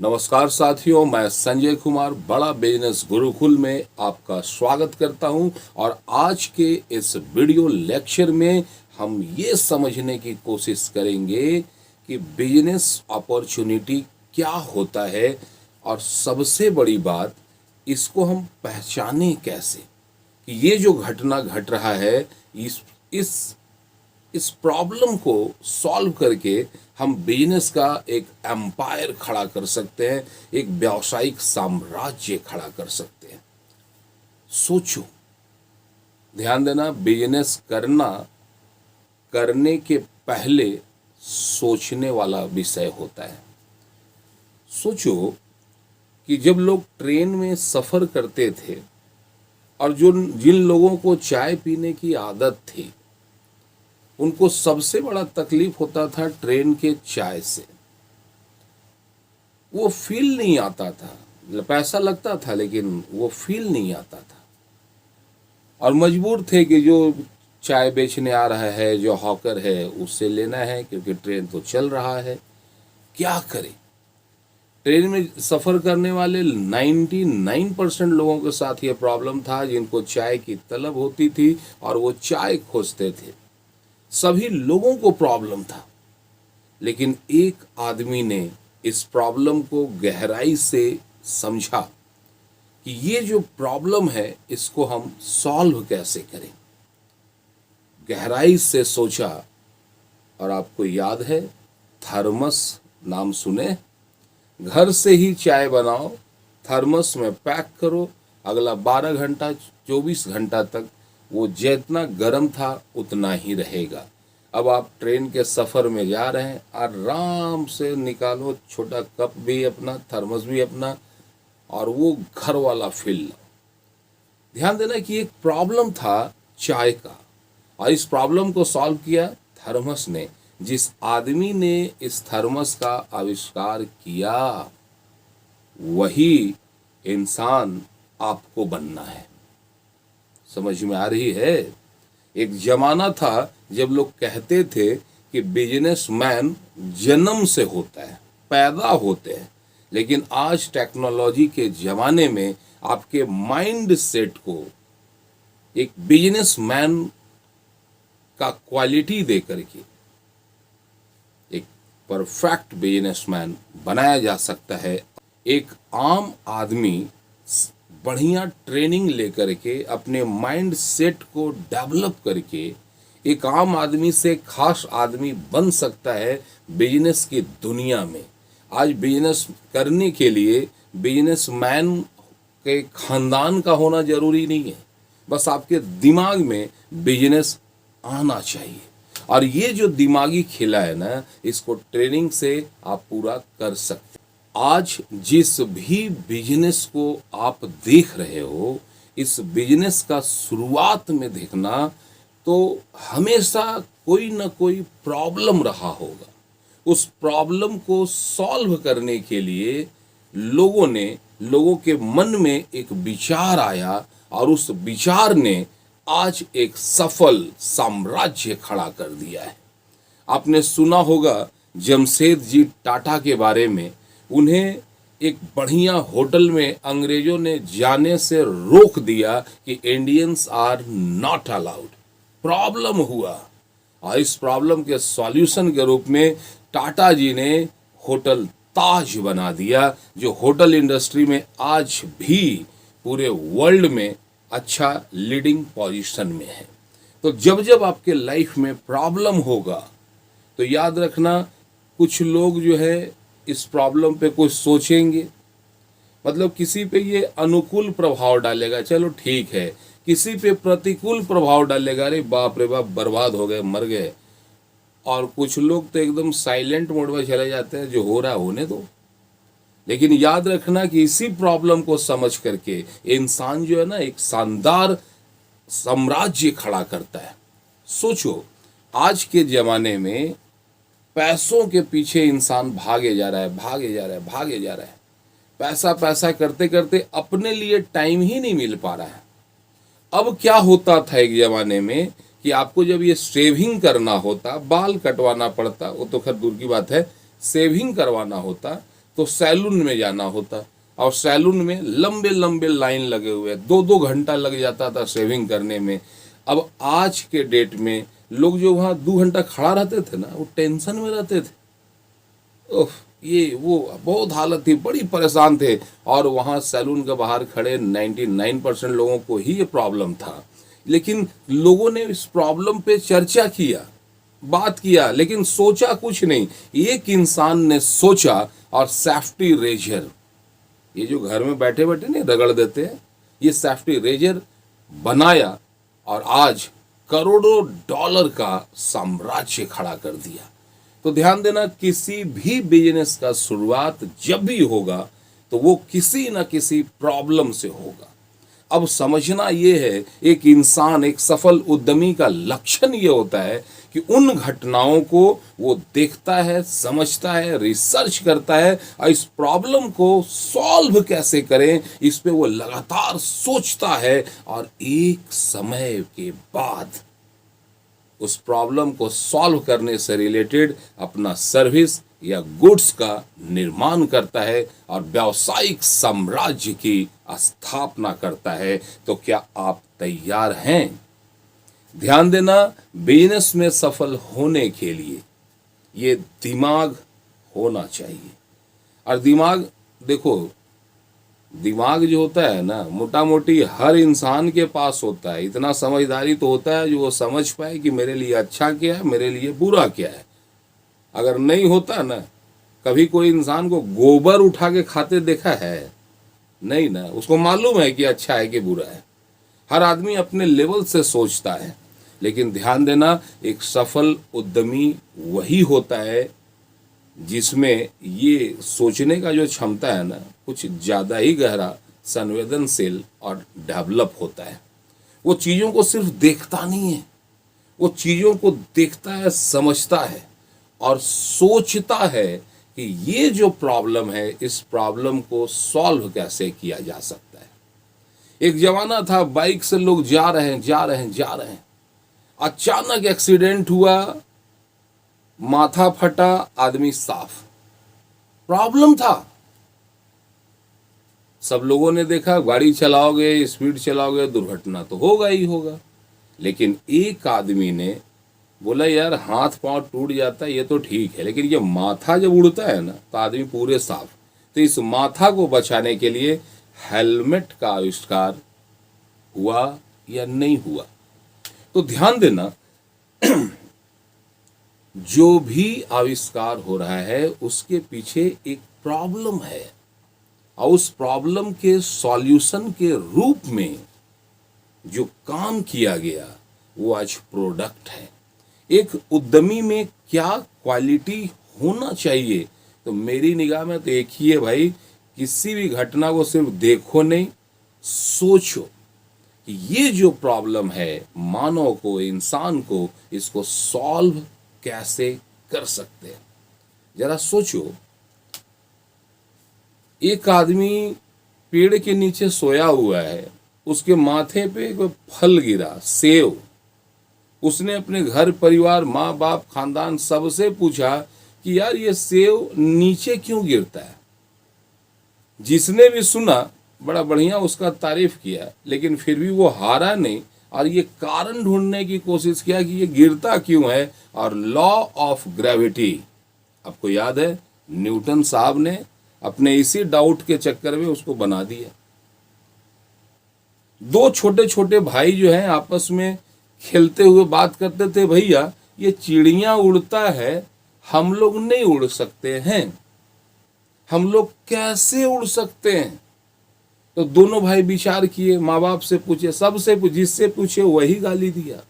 नमस्कार साथियों, मैं संजय कुमार बड़ा बिजनेस गुरुकुल में आपका स्वागत करता हूं। और आज के इस वीडियो लेक्चर में हम ये समझने की कोशिश करेंगे कि बिजनेस अपॉर्चुनिटी क्या होता है और सबसे बड़ी बात, इसको हम पहचाने कैसे कि ये जो घटना घट रहा है इस इस प्रॉब्लम को सॉल्व करके हम बिजनेस का एक एम्पायर खड़ा कर सकते हैं, एक व्यावसायिक साम्राज्य खड़ा कर सकते हैं। सोचो, ध्यान देना, बिजनेस करने के पहले सोचने वाला विषय होता है। सोचो कि जब लोग ट्रेन में सफ़र करते थे और जिन लोगों को चाय पीने की आदत थी, उनको सबसे बड़ा तकलीफ होता था ट्रेन के चाय से। वो फील नहीं आता था, पैसा लगता था लेकिन वो फील नहीं आता था, और मजबूर थे कि जो चाय बेचने आ रहा है, जो हॉकर है, उससे लेना है क्योंकि ट्रेन तो चल रहा है। क्या करें? ट्रेन में सफ़र करने वाले 99% लोगों के साथ ये प्रॉब्लम था, जिनको चाय की तलब होती थी और वो चाय खोजते थे। सभी लोगों को प्रॉब्लम था, लेकिन एक आदमी ने इस प्रॉब्लम को गहराई से समझा कि ये जो प्रॉब्लम है इसको हम सॉल्व कैसे करें। गहराई से सोचा, और आपको याद है, थर्मस नाम सुने? घर से ही चाय बनाओ, थर्मस में पैक करो, अगला 12 घंटा 24 घंटा तक वो जितना गर्म था उतना ही रहेगा। अब आप ट्रेन के सफ़र में जा रहे हैं, आराम से निकालो छोटा कप भी अपना, थर्मस भी अपना, और वो घर वाला फील लो। ध्यान देना कि एक प्रॉब्लम था चाय का, और इस प्रॉब्लम को सॉल्व किया थर्मस ने। जिस आदमी ने इस थर्मस का आविष्कार किया, वही इंसान आपको बनना है। समझ में आ रही है? एक जमाना था जब लोग कहते थे कि बिजनेसमैन जन्म से होता है, पैदा होते हैं, लेकिन आज टेक्नोलॉजी के जमाने में आपके माइंड सेट को एक बिजनेसमैन का क्वालिटी दे करके एक परफेक्ट बिजनेसमैन बनाया जा सकता है। एक आम आदमी बढ़िया ट्रेनिंग लेकर के अपने माइंड सेट को डेवलप करके एक आम आदमी से खास आदमी बन सकता है बिजनेस की दुनिया में। आज बिजनेस करने के लिए बिजनेसमैन के खानदान का होना जरूरी नहीं है, बस आपके दिमाग में बिजनेस आना चाहिए। और ये जो दिमागी खेला है ना, इसको ट्रेनिंग से आप पूरा कर सकते हैं। आज जिस भी बिजनेस को आप देख रहे हो, इस बिजनेस का शुरुआत में देखना तो हमेशा कोई ना कोई प्रॉब्लम रहा होगा। उस प्रॉब्लम को सॉल्व करने के लिए लोगों के मन में एक विचार आया, और उस विचार ने आज एक सफल साम्राज्य खड़ा कर दिया है। आपने सुना होगा जमशेदजी टाटा के बारे में। उन्हें एक बढ़िया होटल में अंग्रेजों ने जाने से रोक दिया कि Indians are not allowed. Problem हुआ, और इस प्रॉब्लम के सॉल्यूशन के रूप में टाटा जी ने होटल ताज बना दिया, जो होटल इंडस्ट्री में आज भी पूरे वर्ल्ड में अच्छा लीडिंग पोजीशन में है। तो जब जब आपके लाइफ में प्रॉब्लम होगा तो याद रखना, कुछ लोग जो है इस प्रॉब्लम पे कुछ सोचेंगे, मतलब किसी पे ये अनुकूल प्रभाव डालेगा, चलो ठीक है, किसी पे प्रतिकूल प्रभाव डालेगा, अरे बाप रे बाप बर्बाद हो गए, मर गए। और कुछ लोग तो एकदम साइलेंट मोड में चले जाते हैं, जो हो रहा है होने दो। लेकिन याद रखना कि इसी प्रॉब्लम को समझ करके इंसान जो है ना, एक शानदार साम्राज्य खड़ा करता है। सोचो, आज के जमाने में पैसों के पीछे इंसान भागे जा रहा है। पैसा पैसा करते करते अपने लिए टाइम ही नहीं मिल पा रहा है। अब क्या होता था एक जमाने में कि आपको जब ये शेविंग करना होता, बाल कटवाना पड़ता, वो तो खैर दूर की बात है, शेविंग करवाना होता, तो सैलून में जाना होता, और सैलून में लंबे लंबे लाइन लगे हुए, 2-2 घंटा लग जाता था शेविंग करने में। अब आज के डेट में लोग जो वहाँ 2 घंटा खड़ा रहते थे ना, वो टेंशन में रहते थे। ओह, ये वो बहुत हालत थी, बड़ी परेशान थे। और वहाँ सैलून के बाहर खड़े 99% लोगों को ही ये प्रॉब्लम था। लेकिन लोगों ने इस प्रॉब्लम पे चर्चा किया, बात किया, लेकिन सोचा कुछ नहीं। एक इंसान ने सोचा और सेफ्टी रेजर, ये जो घर में बैठे बैठे नहीं रगड़ देते हैं, ये सेफ्टी रेजर बनाया और आज करोड़ों डॉलर का साम्राज्य खड़ा कर दिया। तो ध्यान देना, किसी भी बिजनेस का शुरुआत जब भी होगा तो वो किसी न किसी प्रॉब्लम से होगा। अब समझना ये है, एक इंसान, एक सफल उद्यमी का लक्षण ये होता है कि उन घटनाओं को वो देखता है, समझता है, रिसर्च करता है, और इस प्रॉब्लम को सॉल्व कैसे करें इस पे वो लगातार सोचता है, और एक समय के बाद उस प्रॉब्लम को सॉल्व करने से रिलेटेड अपना सर्विस या गुड्स का निर्माण करता है और व्यावसायिक साम्राज्य की स्थापना करता है। तो क्या आप तैयार हैं? ध्यान देना, बिजनेस में सफल होने के लिए ये दिमाग होना चाहिए। और दिमाग, देखो, दिमाग जो होता है ना, मोटा मोटी हर इंसान के पास होता है। इतना समझदारी तो होता है जो वो समझ पाए कि मेरे लिए अच्छा क्या है, मेरे लिए बुरा क्या है। अगर नहीं होता ना, कभी कोई इंसान को गोबर उठा के खाते देखा है? नहीं ना, उसको मालूम है कि अच्छा है कि बुरा है। हर आदमी अपने लेवल से सोचता है। लेकिन ध्यान देना, एक सफल उद्यमी वही होता है जिसमें ये सोचने का जो क्षमता है ना, कुछ ज़्यादा ही गहरा, संवेदनशील और डेवलप होता है। वो चीज़ों को सिर्फ देखता नहीं है, वो चीज़ों को देखता है, समझता है और सोचता है कि ये जो प्रॉब्लम है, इस प्रॉब्लम को सॉल्व कैसे किया जा सकता है। एक जमाना था, बाइक से लोग जा रहे हैं, अचानक एक्सीडेंट हुआ, माथा फटा, आदमी साफ। प्रॉब्लम था। सब लोगों ने देखा, गाड़ी चलाओगे, स्पीड चलाओगे, दुर्घटना तो होगा ही होगा। लेकिन एक आदमी ने बोला, यार हाथ पांव टूट जाता है ये तो ठीक है, लेकिन ये माथा जब उड़ता है ना तो आदमी पूरे साफ। तो इस माथा को बचाने के लिए हेलमेट का आविष्कार हुआ या नहीं हुआ? तो ध्यान देना, जो भी आविष्कार हो रहा है उसके पीछे एक प्रॉब्लम है, और उस प्रॉब्लम के सॉल्यूशन के रूप में जो काम किया गया वो आज प्रोडक्ट है। एक उद्यमी में क्या क्वालिटी होना चाहिए? तो मेरी निगाह में तो एक ही है भाई, किसी भी घटना को सिर्फ देखो नहीं, सोचो कि ये जो प्रॉब्लम है मानव को, इंसान को, इसको सॉल्व कैसे कर सकते हैं। जरा सोचो, एक आदमी पेड़ के नीचे सोया हुआ है, उसके माथे पे एक फल गिरा, सेव। उसने अपने घर परिवार, माँ बाप, खानदान सबसे पूछा कि यार ये सेव नीचे क्यों गिरता है। जिसने भी सुना बड़ा बढ़िया उसका तारीफ किया, लेकिन फिर भी वो हारा नहीं और ये कारण ढूंढने की कोशिश किया कि ये गिरता क्यों है। और लॉ ऑफ ग्रेविटी, आपको याद है, न्यूटन साहब ने अपने इसी डाउट के चक्कर में उसको बना दिया। दो छोटे छोटे भाई जो हैं आपस में खेलते हुए बात करते थे, भैया ये चिड़िया उड़ता है, हम लोग नहीं उड़ सकते हैं, हम लोग कैसे उड़ सकते हैं? तो दोनों भाई विचार किए, माँ बाप से पूछे, सबसे जिससे पूछे वही गाली दिया,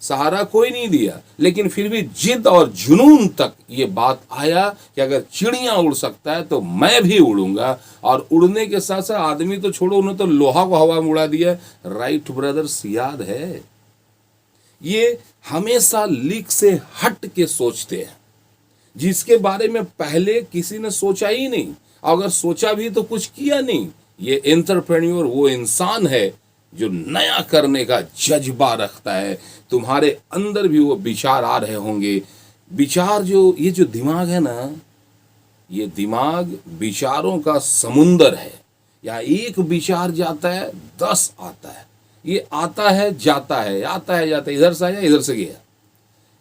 सहारा कोई नहीं दिया। लेकिन फिर भी जिद और जुनून तक ये बात आया कि अगर चिड़िया उड़ सकता है तो मैं भी उड़ूंगा। और उड़ने के साथ साथ आदमी तो छोड़ो, उन्होंने तो लोहा को हवा में उड़ा दिया। राइट ब्रदर्स, याद है? ये हमेशा लीक से हट के सोचते हैं, जिसके बारे में पहले किसी ने सोचा ही नहीं, अगर सोचा भी तो कुछ किया नहीं। ये एंटरप्रेन्योर वो इंसान है जो नया करने का जज्बा रखता है। तुम्हारे अंदर भी वो विचार आ रहे होंगे, विचार जो, ये जो दिमाग है ना, ये दिमाग विचारों का समुंदर है। या एक विचार जाता है 10 आता है, ये आता है जाता है, आता है जाता है, इधर से आया इधर से गया।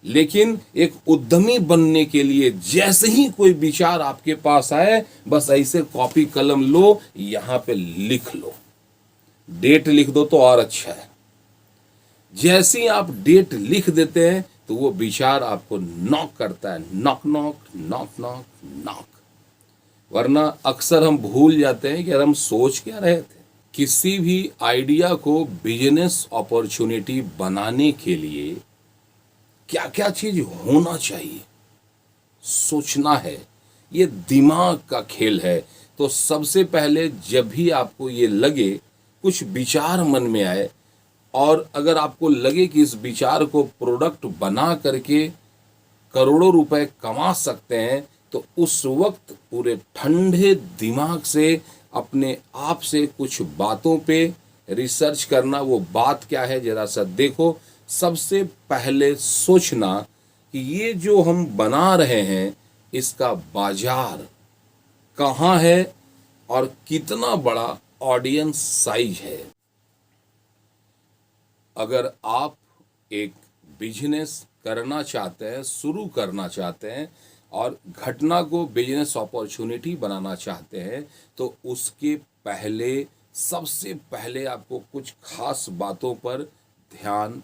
लेकिन एक उद्यमी बनने के लिए जैसे ही कोई विचार आपके पास आए, बस ऐसे कॉपी कलम लो, यहां पे लिख लो, डेट लिख दो तो और अच्छा है। जैसे ही आप डेट लिख देते हैं तो वो विचार आपको नॉक करता है, knock knock knock knock knock. वरना अक्सर हम भूल जाते हैं कि यार हम सोच क्या रहे थे। किसी भी आइडिया को बिजनेस अपॉर्चुनिटी बनाने के लिए क्या क्या चीज होना चाहिए, सोचना है। ये दिमाग का खेल है। तो सबसे पहले जब भी आपको ये लगे, कुछ विचार मन में आए, और अगर आपको लगे कि इस विचार को प्रोडक्ट बना करके करोड़ों रुपए कमा सकते हैं, तो उस वक्त पूरे ठंडे दिमाग से अपने आप से कुछ बातों पे रिसर्च करना। वो बात क्या है जरा सा देखो। सबसे पहले सोचना कि ये जो हम बना रहे हैं इसका बाजार कहाँ है और कितना बड़ा ऑडियंस साइज है। अगर आप एक बिजनेस करना चाहते हैं, शुरू करना चाहते हैं और घटना को बिजनेस अपॉर्चुनिटी बनाना चाहते हैं, तो उसके पहले सबसे पहले आपको कुछ खास बातों पर ध्यान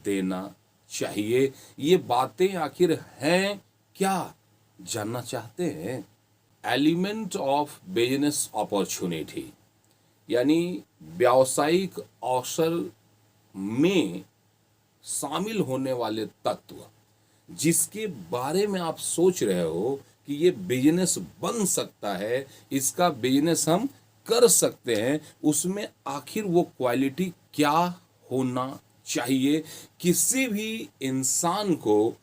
देना चाहिए। ये बातें आखिर हैं क्या, जानना चाहते हैं? एलिमेंट ऑफ बिजनेस अपॉर्चुनिटी, यानी व्यावसायिक अवसर में शामिल होने वाले तत्व, जिसके बारे में आप सोच रहे हो कि ये बिजनेस बन सकता है, इसका बिजनेस हम कर सकते हैं, उसमें आखिर वो क्वालिटी क्या होना चाहिए। किसी भी इंसान को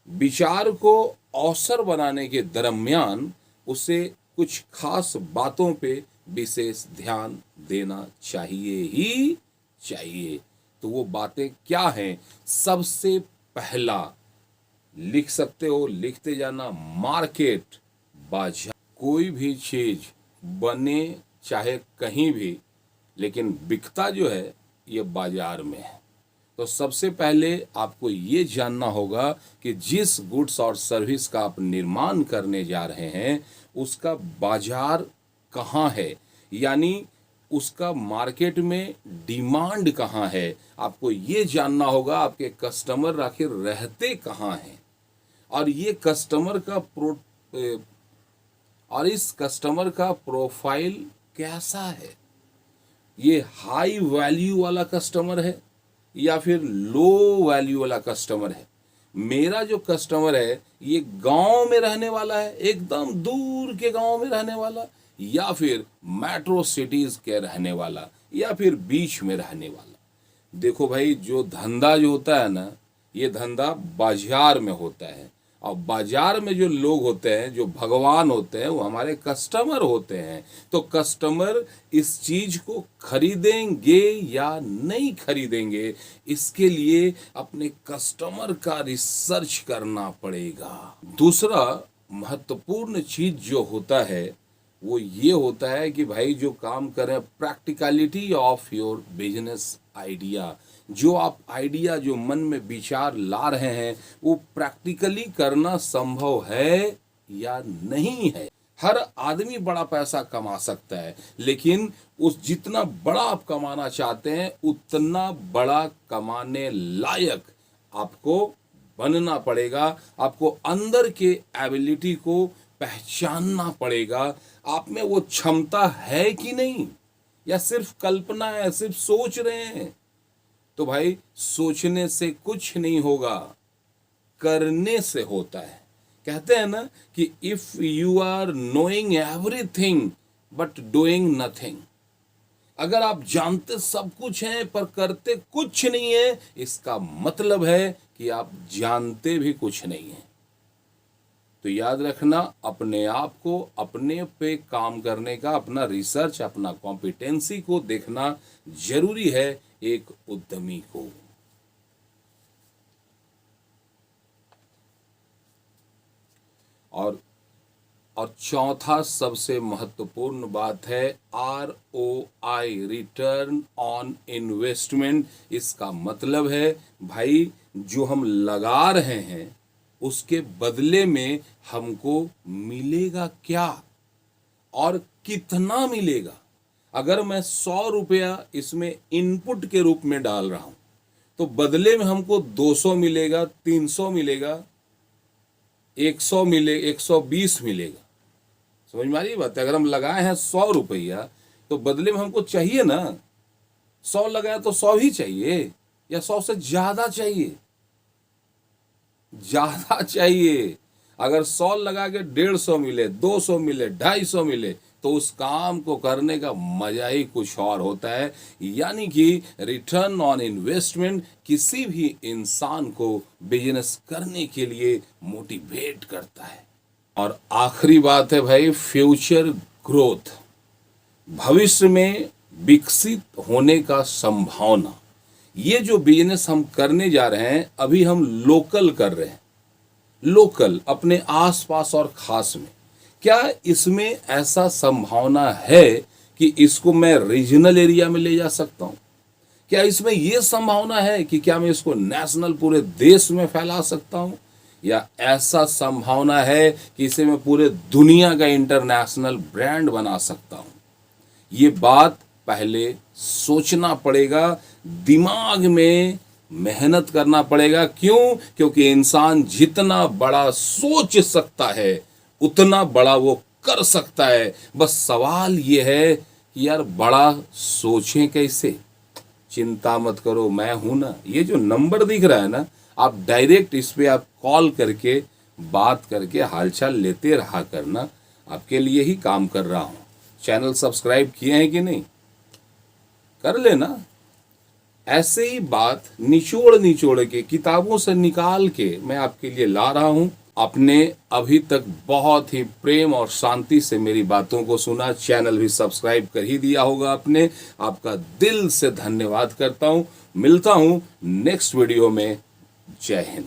विचार को अवसर बनाने के दरमियान उसे कुछ खास बातों पे विशेष ध्यान देना चाहिए ही चाहिए। तो वो बातें क्या हैं? सबसे पहला, लिख सकते हो, लिखते जाना, मार्केट, बाजार। कोई भी चीज बने चाहे कहीं भी, लेकिन बिकता जो है ये बाजार में है। तो सबसे पहले आपको ये जानना होगा कि जिस गुड्स और सर्विस का आप निर्माण करने जा रहे हैं उसका बाजार कहाँ है, यानी उसका मार्केट में डिमांड कहाँ है। आपको ये जानना होगा आपके कस्टमर आखिर रहते कहाँ हैं, और ये कस्टमर का और इस कस्टमर का प्रोफाइल कैसा है। ये हाई वैल्यू वाला कस्टमर है या फिर लो वैल्यू वाला कस्टमर है। मेरा जो कस्टमर है ये गांव में रहने वाला है, एकदम दूर के गांव में रहने वाला, या फिर मेट्रो सिटीज के रहने वाला, या फिर बीच में रहने वाला। देखो भाई, जो धंधा जो होता है ना, ये धंधा बाजार में होता है, और बाजार में जो लोग होते हैं, जो भगवान होते हैं, वो हमारे कस्टमर होते हैं। तो कस्टमर इस चीज को खरीदेंगे या नहीं खरीदेंगे, इसके लिए अपने कस्टमर का रिसर्च करना पड़ेगा। दूसरा महत्वपूर्ण चीज जो होता है वो ये होता है कि भाई जो काम करें, practicality of your business idea. जो आप आइडिया, जो मन में विचार ला रहे हैं, वो प्रैक्टिकली करना संभव है या नहीं है। हर आदमी बड़ा पैसा कमा सकता है, लेकिन उस जितना बड़ा आप कमाना चाहते हैं उतना बड़ा कमाने लायक आपको बनना पड़ेगा। आपको अंदर के एबिलिटी को पहचानना पड़ेगा। आप में वो क्षमता है कि नहीं, या सिर्फ कल्पना है, सिर्फ सोच रहे हैं। तो भाई, सोचने से कुछ नहीं होगा, करने से होता है। कहते हैं ना कि if you are knowing everything but doing nothing, अगर आप जानते सब कुछ हैं पर करते कुछ नहीं है, इसका मतलब है कि आप जानते भी कुछ नहीं है। तो याद रखना, अपने आप को, अपने पे काम करने का, अपना रिसर्च, अपना कॉम्पिटेंसी को देखना जरूरी है एक उद्यमी को। और और चौथा सबसे महत्वपूर्ण बात है ROI, रिटर्न ऑन इन्वेस्टमेंट। इसका मतलब है भाई जो हम लगा रहे हैं उसके बदले में हमको मिलेगा क्या और कितना मिलेगा। अगर मैं 100 रुपया इसमें इनपुट के रूप में डाल रहा हूं तो बदले में हमको 200 मिलेगा, 300 मिलेगा, 100 मिले, 120 मिलेगा। समझ में आ रही है बात? अगर हम लगाए हैं 100 रुपया तो बदले में हमको चाहिए ना, 100 लगाया तो 100 ही चाहिए या 100 से ज्यादा चाहिए? ज्यादा चाहिए। अगर 100 लगा के 150 मिले, 200 मिले, 250 मिले तो उस काम को करने का मजा ही कुछ और होता है। यानी कि रिटर्न ऑन इन्वेस्टमेंट किसी भी इंसान को बिजनेस करने के लिए मोटिवेट करता है। और आखिरी बात है भाई, फ्यूचर ग्रोथ, भविष्य में विकसित होने का संभावना। ये जो बिजनेस हम करने जा रहे हैं अभी हम लोकल कर रहे हैं, लोकल अपने आसपास और खास में, क्या इसमें ऐसा संभावना है कि इसको मैं रीजनल एरिया में ले जा सकता हूं? क्या इसमें यह संभावना है कि क्या मैं इसको नेशनल पूरे देश में फैला सकता हूं? या ऐसा संभावना है कि इसे मैं पूरे दुनिया का इंटरनेशनल ब्रांड बना सकता हूं? ये बात पहले सोचना पड़ेगा, दिमाग में मेहनत करना पड़ेगा। क्यों? क्योंकि इंसान जितना बड़ा सोच सकता है उतना बड़ा वो कर सकता है। बस सवाल ये है कि यार बड़ा सोचें कैसे। चिंता मत करो, मैं हूं ना। ये जो नंबर दिख रहा है ना, आप डायरेक्ट इस पे आप कॉल करके बात करके हालचाल लेते रहा करना। आपके लिए ही काम कर रहा हूं। चैनल सब्सक्राइब किए हैं कि नहीं? कर लेना। ऐसे ही बात निचोड़ के किताबों से निकाल के मैं आपके लिए ला रहा हूं। आपने अभी तक बहुत ही प्रेम और शांति से मेरी बातों को सुना, चैनल भी सब्सक्राइब कर ही दिया होगा आपने। आपका दिल से धन्यवाद करता हूं। मिलता हूं नेक्स्ट वीडियो में। जय हिंद।